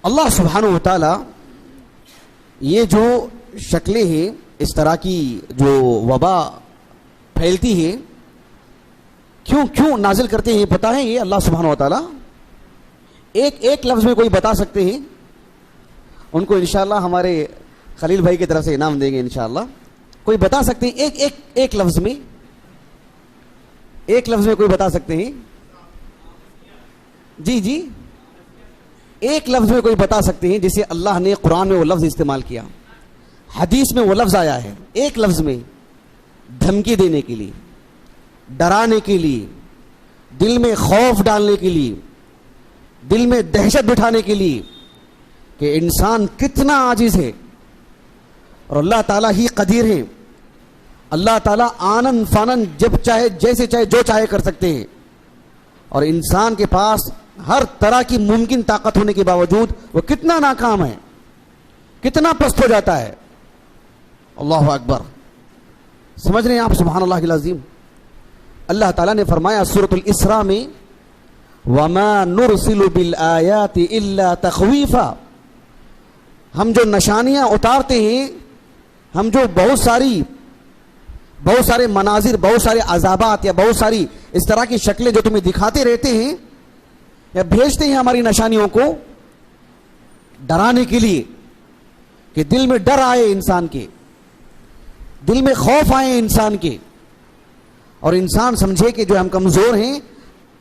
اللہ سبحانہ و تعالی یہ جو شکلیں ہیں اس طرح کی جو وبا پھیلتی ہے کیوں نازل کرتے ہیں پتہ ہے؟ یہ اللہ سبحانہ و تعالی ایک لفظ میں کوئی بتا سکتے ہیں؟ ان کو انشاءاللہ ہمارے خلیل بھائی کی طرف سے انعام دیں گے انشاءاللہ. کوئی بتا سکتے ہیں ایک لفظ میں؟ ایک لفظ میں کوئی بتا سکتے ہیں؟ جی ایک لفظ میں کوئی بتا سکتے ہیں جسے اللہ نے قرآن میں وہ لفظ استعمال کیا، حدیث میں وہ لفظ آیا ہے، ایک لفظ میں دھمکی دینے کے لیے، ڈرانے کے لیے، دل میں خوف ڈالنے کے لیے، دل میں دہشت بٹھانے کے لیے کہ انسان کتنا عاجز ہے اور اللہ تعالیٰ ہی قدیر ہے. اللہ تعالیٰ آنن فانن جب چاہے جیسے چاہے جو چاہے کر سکتے ہیں، اور انسان کے پاس ہر طرح کی ممکن طاقت ہونے کے باوجود وہ کتنا ناکام ہے، کتنا پست ہو جاتا ہے. اللہ اکبر. سمجھ رہے ہیں آپ؟ سبحان اللہ العظیم. اللہ تعالیٰ نے فرمایا سورۃ الاسراء میں وَمَا نُرْسِلُ بِالْآيَاتِ إِلَّا تَخْوِيفًا، ہم جو نشانیاں اتارتے ہیں، ہم جو بہت سارے مناظر، بہت سارے عذابات یا بہت ساری اس طرح کی شکلیں جو تمہیں دکھاتے رہتے ہیں یا بھیجتے ہیں ہماری نشانیوں کو ڈرانے کے لیے کہ دل میں ڈر آئے انسان کے، دل میں خوف آئے انسان کے، اور انسان سمجھے کہ جو ہم کمزور ہیں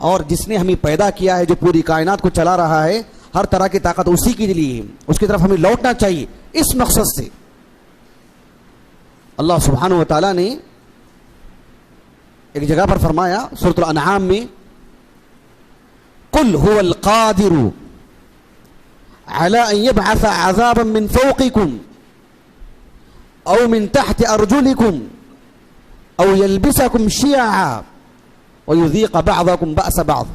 اور جس نے ہمیں پیدا کیا ہے، جو پوری کائنات کو چلا رہا ہے، ہر طرح کی طاقت اسی کے لیے ہے، اس کی طرف ہمیں لوٹنا چاہیے. اس مقصد سے اللہ سبحانہ و تعالیٰ نے ایک جگہ پر فرمایا سورۃ الانعام میں قل هو القادر على ان يبعث عذابا من فوقكم او من تحت ارجلكم او يلبسكم شيعا ويذيق بعضكم بأس بعض،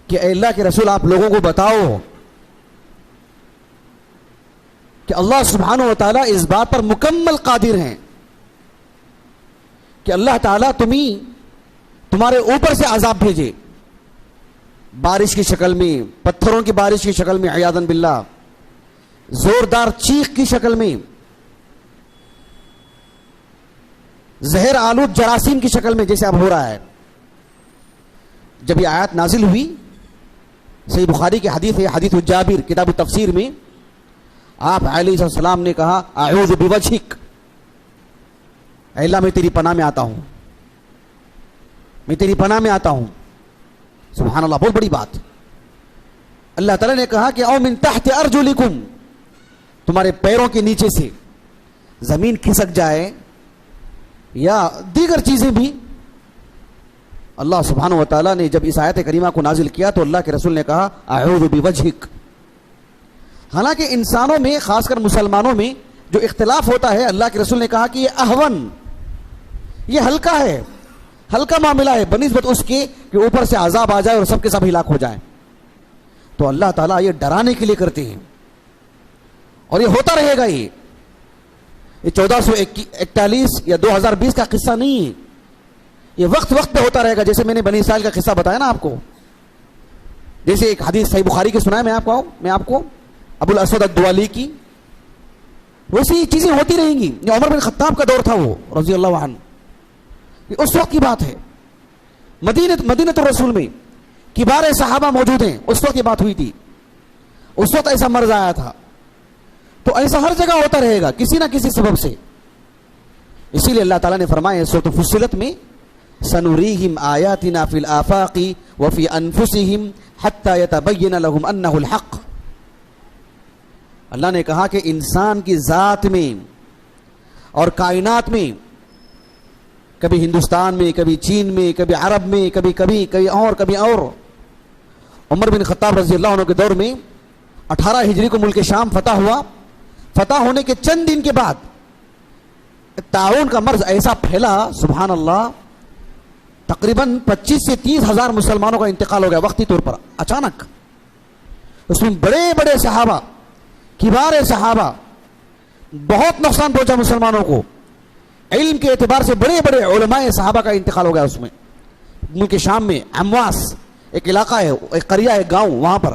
کہ اے اللہ کے رسول آپ لوگوں کو بتاؤ کہ اللہ سبحانہ و تعالیٰ اس بات پر مکمل قادر ہیں کہ اللہ تعالیٰ تمہارے اوپر سے عذاب بھیجے، بارش کی شکل میں، پتھروں کی بارش کی شکل میں، عیاذاً باللہ، زوردار چیخ کی شکل میں، زہر آلود جراثیم کی شکل میں، جیسے اب ہو رہا ہے. جب یہ آیات نازل ہوئی، صحیح بخاری کی حدیث ہے، حدیث جابر کتاب التفسیر میں، آپ علیہ السلام نے کہا اعوذ بوجہک، اے اللہ میں تیری پناہ میں آتا ہوں، میں تیری پناہ میں آتا ہوں. سبحان اللہ، بہت بڑی بات. اللہ تعالیٰ نے کہا کہ او من تحت ارجلکم، تمہارے پیروں کے نیچے سے زمین کھسک جائے یا دیگر چیزیں بھی. اللہ سبحانہ و تعالیٰ نے جب اس آیت کریمہ کو نازل کیا تو اللہ کے رسول نے کہا اعوذ بوجہک. حالانکہ انسانوں میں، خاص کر مسلمانوں میں جو اختلاف ہوتا ہے، اللہ کے رسول نے کہا کہ یہ اہون، یہ ہلکا ہے، ہلکا معاملہ ہے بنسبت اس کے کہ اوپر سے عذاب آ جائے اور سب کے سب ہلاک ہو جائیں. تو اللہ تعالیٰ یہ ڈرانے کے لیے کرتے ہیں، اور یہ ہوتا رہے گا. یہ 1441 یا 2020 کا قصہ نہیں ہے، یہ وقت پہ ہوتا رہے گا. جیسے میں نے بنی اسرائیل کا قصہ بتایا نا آپ کو، جیسے ایک حدیث صحیح بخاری کی سنایا میں آپ کو ابو الاسود الدوالی کی، ویسی چیزیں ہوتی رہیں گی. جو عمر بن خطاب کا دور تھا وہ رضی اللہ عنہ، اس وقت کی بات ہے. مدینۃ الرسول میں کبار صحابہ موجود ہیں، اس وقت یہ بات ہوئی تھی، اس وقت ایسا مرض آیا تھا. تو ایسا ہر جگہ ہوتا رہے گا کسی نہ کسی سبب سے. اسی لیے اللہ تعالیٰ نے فرمایا سورۃ فصلت میں سنریہم آیاتنا فی الآفاق وفی انفسہم حتی یتبین لہم انہ الحق. اللہ نے کہا کہ انسان کی ذات میں اور کائنات میں، کبھی ہندوستان میں، کبھی چین میں، کبھی عرب میں، کبھی اور. عمر بن خطاب رضی اللہ عنہ کے دور میں 18 ہجری کو ملک شام فتح ہوا. فتح ہونے کے چند دن کے بعد طاعون کا مرض ایسا پھیلا، سبحان اللہ، تقریباً 25 سے 30 ہزار مسلمانوں کا انتقال ہو گیا وقتی طور پر اچانک. اس میں بڑے بڑے صحابہ، کبار صحابہ، بہت نقصان پہنچا مسلمانوں کو. علم کے اعتبار سے بڑے بڑے علماء صحابہ کا انتقال ہو گیا اس میں. ملک شام میں امواس ایک علاقہ ہے، ایک قریہ ہے، گاؤں، وہاں پر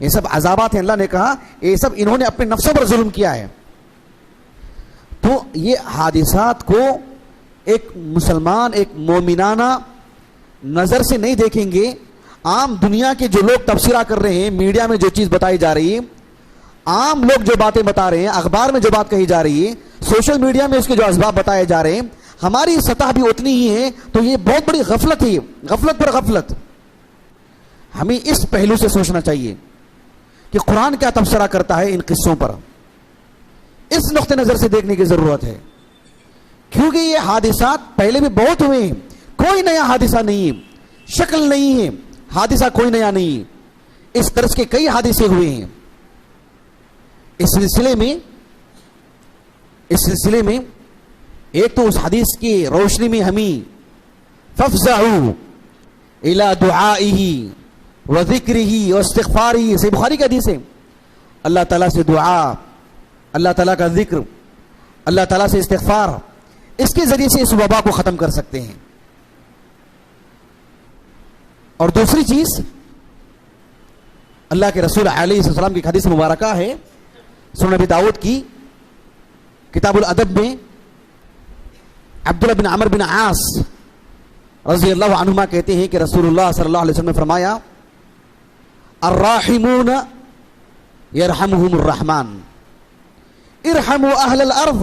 یہ سب عذابات ہیں. اللہ نے کہا یہ سب انہوں نے اپنے نفسوں پر ظلم کیا ہے. تو یہ حادثات کو ایک مسلمان ایک مومنانہ نظر سے نہیں دیکھیں گے. عام دنیا کے جو لوگ تبصرہ کر رہے ہیں, میڈیا میں جو چیز بتائی جا رہی ہے, عام لوگ جو باتیں بتا رہے ہیں, اخبار میں جو بات کہی جا رہی ہے, سوشل میڈیا میں اس کے جو اسباب بتائے جا رہے ہیں, ہماری سطح بھی اتنی ہی ہے. تو یہ بہت بڑی غفلت ہے, غفلت پر غفلت. ہمیں اس پہلو سے سوچنا چاہیے کہ قرآن کیا تبصرہ کرتا ہے ان قصوں پر. اس نقطہ نظر سے دیکھنے کی ضرورت ہے, کیونکہ یہ حادثات پہلے بھی بہت ہوئے ہیں. کوئی نیا حادثہ نہیں ہے, شکل نہیں ہے, حادثہ کوئی نیا نہیں ہے. اس طرح کے کئی حادثے ہوئے ہیں. اس سلسلے میں ایک تو اس حدیث کی روشنی میں ہمیں فافزعوا الى دعائه وذکرہ واستغفارہ, صحیح بخاری کا حدیث ہے. اللہ تعالیٰ سے دعا, اللہ تعالیٰ کا ذکر, اللہ تعالیٰ سے استغفار, اس کے ذریعے سے اس وبا کو ختم کر سکتے ہیں. اور دوسری چیز, اللہ کے رسول علیہ السلام کی حدیث مبارکہ ہے سنن ابی داؤد کی کتاب الادب میں. عبداللہ بن عمرو بن عاص رضی اللہ عنہما کہتے ہیں کہ رسول اللہ صلی اللہ علیہ وسلم نے فرمایا الراحمون یرحمہم الرحمن ارحموا اہل الارض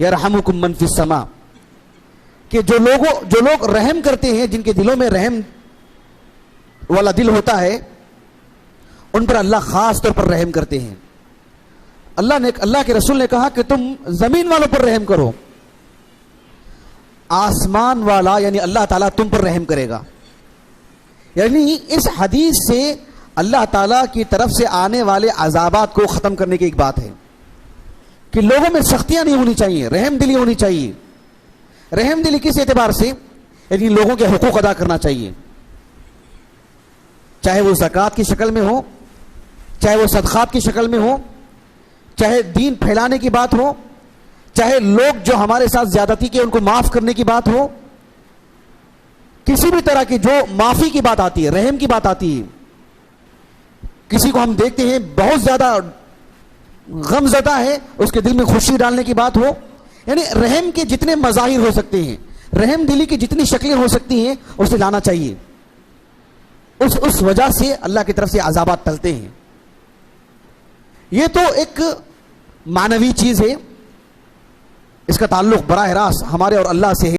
یرحمکم من فی السماء. کہ جو لوگ رحم کرتے ہیں, جن کے دلوں میں رحم والا دل ہوتا ہے, ان پر اللہ خاص طور پر رحم کرتے ہیں. اللہ کے رسول نے کہا کہ تم زمین والوں پر رحم کرو, آسمان والا یعنی اللہ تعالیٰ تم پر رحم کرے گا. یعنی اس حدیث سے اللہ تعالیٰ کی طرف سے آنے والے عذابات کو ختم کرنے کی ایک بات ہے کہ لوگوں میں سختیاں نہیں ہونی چاہیے, رحم دلی ہونی چاہیے. رحم دلی کس اعتبار سے؟ یعنی لوگوں کے حقوق ادا کرنا چاہیے, چاہے وہ زکوٰۃ کی شکل میں ہو, چاہے وہ صدقات کی شکل میں ہو, چاہے دین پھیلانے کی بات ہو, چاہے لوگ جو ہمارے ساتھ زیادتی کے ان کو معاف کرنے کی بات ہو. کسی بھی طرح کی جو معافی کی بات آتی ہے, رحم کی بات آتی ہے. کسی کو ہم دیکھتے ہیں بہت زیادہ غم زدہ ہے, اس کے دل میں خوشی ڈالنے کی بات ہو. یعنی رحم کے جتنے مظاہر ہو سکتے ہیں, رحم دلی کی جتنی شکلیں ہو سکتی ہیں, اسے لانا چاہیے. اس وجہ سے اللہ کی طرف سے عذابات ٹلتے ہیں. یہ تو ایک معنوی چیز ہے, اس کا تعلق براہ راست ہمارے اور اللہ سے ہے.